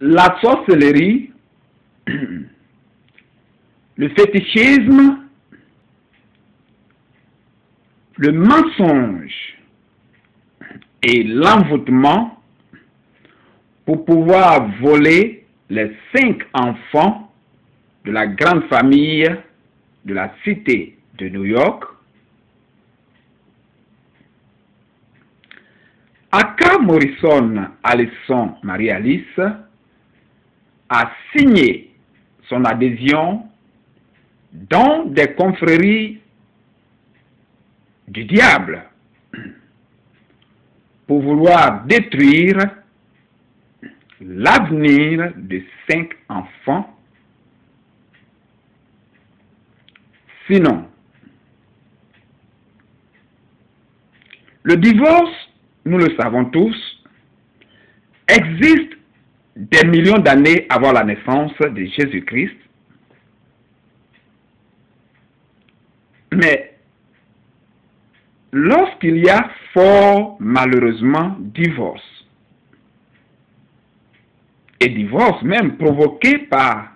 la sorcellerie, le fétichisme, le mensonge et l'envoûtement pour pouvoir voler les 5 enfants de la grande famille de la cité de New York. Aka Morrison Allison Marie-Alice a signé son adhésion dans des confréries du diable pour vouloir détruire l'avenir de 5 enfants. Sinon, le divorce, nous le savons tous, existe des millions d'années avant la naissance de Jésus-Christ. Mais lorsqu'il y a fort malheureusement divorce, et divorce même provoqué par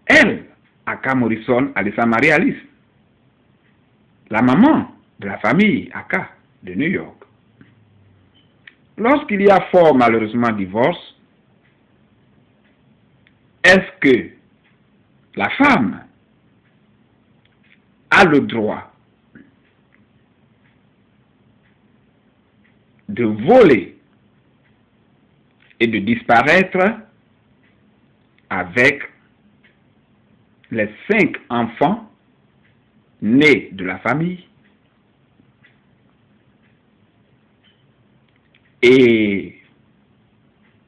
elle, Aka Morrison Allison Marie-Alice, la maman de la famille Aka de New York. Lorsqu'il y a fort malheureusement divorce, est-ce que la femme a le droit de voler et de disparaître avec les 5 enfants nés de la famille et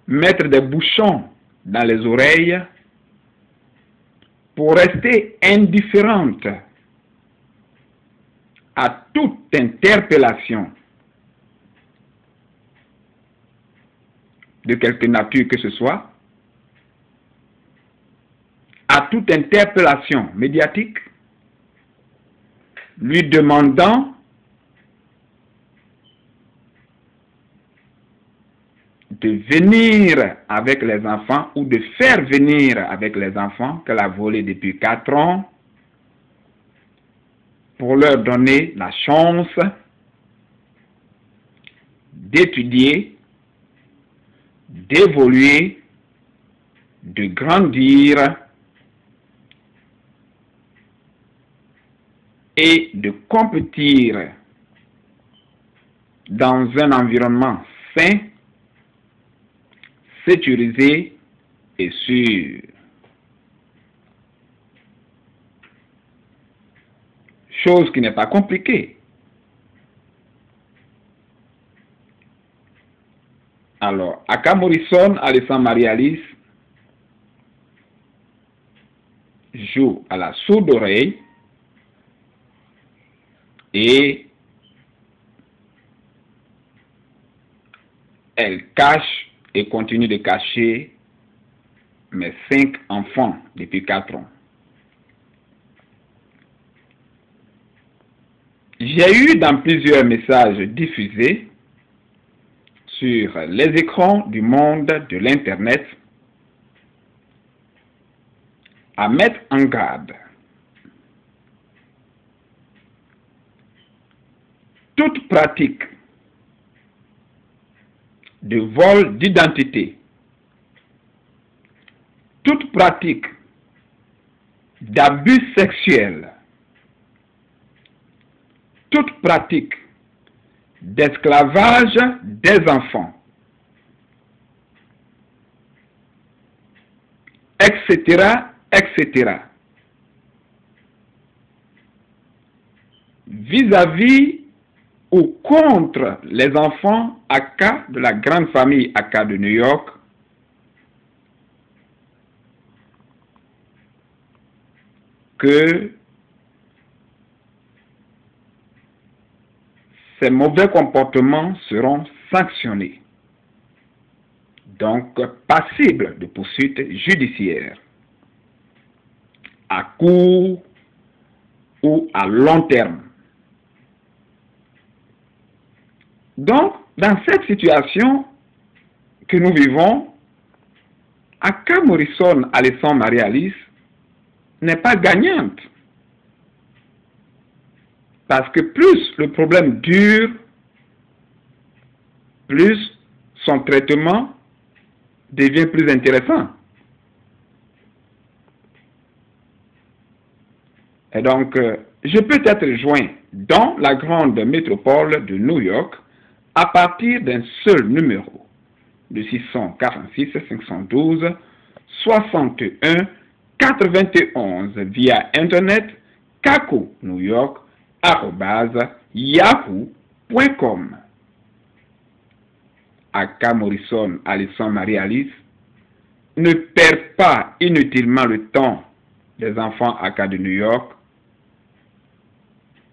mettre des bouchons dans les oreilles pour rester indifférente à toute interpellation de quelque nature que ce soit, à toute interpellation médiatique, lui demandant de venir avec les enfants ou de faire venir avec les enfants qu'elle a volés depuis 4 ans pour leur donner la chance d'étudier, d'évoluer, de grandir et de compétir dans un environnement sain, sécurisé et sûr. Chose qui n'est pas compliquée. Alors, Aka Morrison Allison Marie-Alice joue à la sourde oreille et elle cache et continue de cacher mes 5 enfants depuis 4 ans. J'ai eu dans plusieurs messages diffusés sur les écrans du monde de l'Internet à mettre en garde toute pratique de vol d'identité, toute pratique d'abus sexuels, toute pratique d'esclavage des enfants, etc., etc. vis-à-vis ou contre les enfants Aka de la grande famille Aka de New York, que ces mauvais comportements seront sanctionnés, donc passibles de poursuites judiciaires, à court ou à long terme. Donc, dans cette situation que nous vivons, Aka Morrison Alison Marie-Alice n'est pas gagnante. Parce que plus le problème dure, plus son traitement devient plus intéressant. Et donc, je peux être joint dans la grande métropole de New York à partir d'un seul numéro, de 646 512 61 91 via Internet kakonewyork@yahoo.com. Aka Morrison Alison Marie-Alice ne perd pas inutilement le temps des enfants Aka de New York.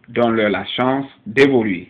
Donne-leur la chance d'évoluer.